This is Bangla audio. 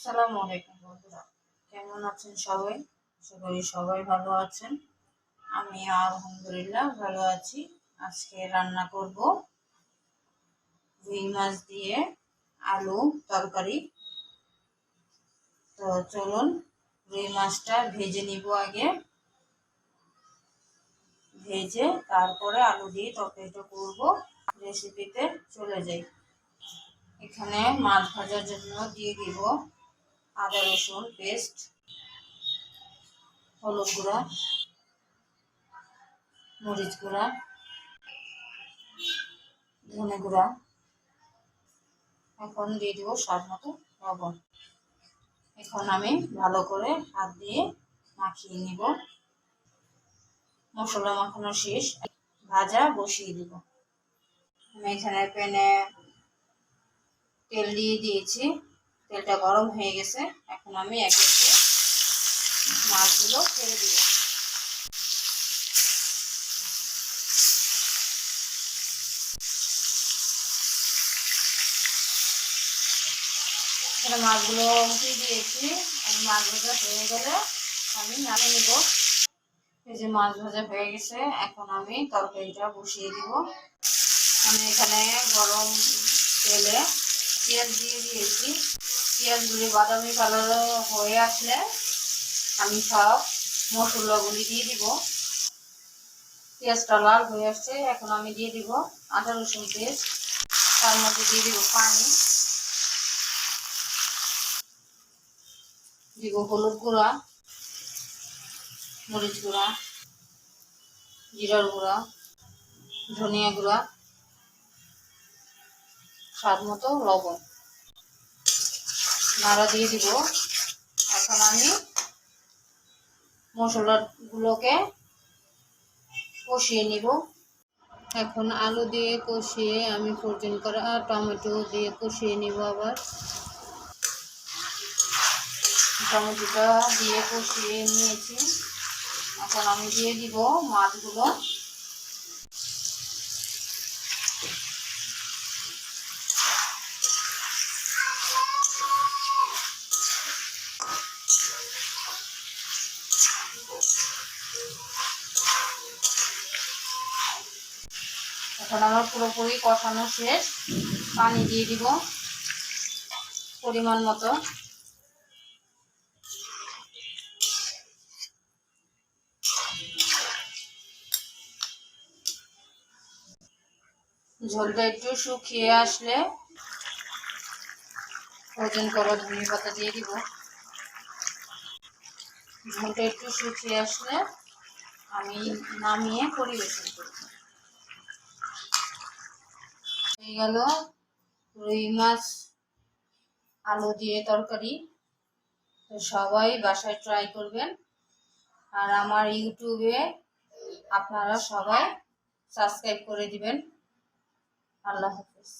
আসসালামু আলাইকুম বন্ধুরা, কেমন আছেন সবাই? আশা করি সবাই ভালো আছেন। আমি আলহামদুলিল্লাহ ভালো আছি। আজকে রান্না করব রুই মাছ দিয়ে আলু তরকারি। তো চলুন রুই মাছটা ভেজে নিব আগে, ভেজে তারপরে আলু দিয়ে তরকারিটা করব। রেসিপিতে চলে যাই। এখানে মাছ ভাজার জন্য দিয়ে দিব আদা রসুন পেস্ট, হলুদ গুঁড়া, মরিচ গুঁড়া, ধনে গুঁড়া, এখন দিয়ে দিব স্বাদ মতো লবণ। এখন আমি ভালো করে হাত দিয়ে মাখিয়ে নিব। মশলা মাখানো শেষ, ভাজা বসিয়ে দিব। আমি এখানে প্যানে তেল দিয়ে দিয়েছি, তেলটা গরম হয়ে গেছে। এখন আমি একে একে মাছগুলো ছেড়ে দিব। এখানে মাছগুলো উঠিয়ে দিয়েছি। মাছ ভাজা হয়ে গেলে আমি নামিয়ে নিব। এই যে মাছ ভাজা হয়ে গেছে, এখন আমি তরকারিটা বসিয়ে দিব। আমি এখানে গরম তেলে পেঁয়াজ দিয়ে দিয়েছি। পেঁয়াজগুলি বাদামি কালার হয়ে আসলে আমি সব মশলাগুলি দিয়ে দিব। পেঁয়াজটা লাল হয়ে আসছে, এখন আমি দিয়ে দিব আদা রসুন পেস্ট। তার মধ্যে দিয়ে দিব পানি, দিব হলুদ গুঁড়া, মরিচ গুঁড়া, জিরার গুঁড়া, ধনিয়া গুঁড়া, স্বাদ মতো লবণ, নাড়া দিয়ে দিব। এখন আমি মশলাগুলোকে কষিয়ে নিব। এখন আলু দিয়ে কষিয়ে আমি ফ্রোজেন করা টমেটো দিয়ে কষিয়ে নিব। আবার টমেটোটা দিয়ে কষিয়ে নিয়েছি। এখন আমি দিয়ে দিব মাছগুলো। এখন আমার পুরোপুরি কষানো শেষ, পানি দিয়ে দিব পরিমাণ মতো। ঝোলটা একটু শুকিয়ে আসলে ফ্রোজেন করা ধনিয়া পাতা দিয়ে দিব। ঝোলটা একটু শুকিয়ে আসলে আমি নামিয়ে পরিবেশন করব। হয়ে গেল রুই মাছ আলু দিয়ে তরকারি। তো সবাই বাসায় ট্রাই করবেন, আর আমার ইউটিউবে আপনারা সবাই সাবস্ক্রাইব করে দিবেন। আল্লাহ হাফেজ।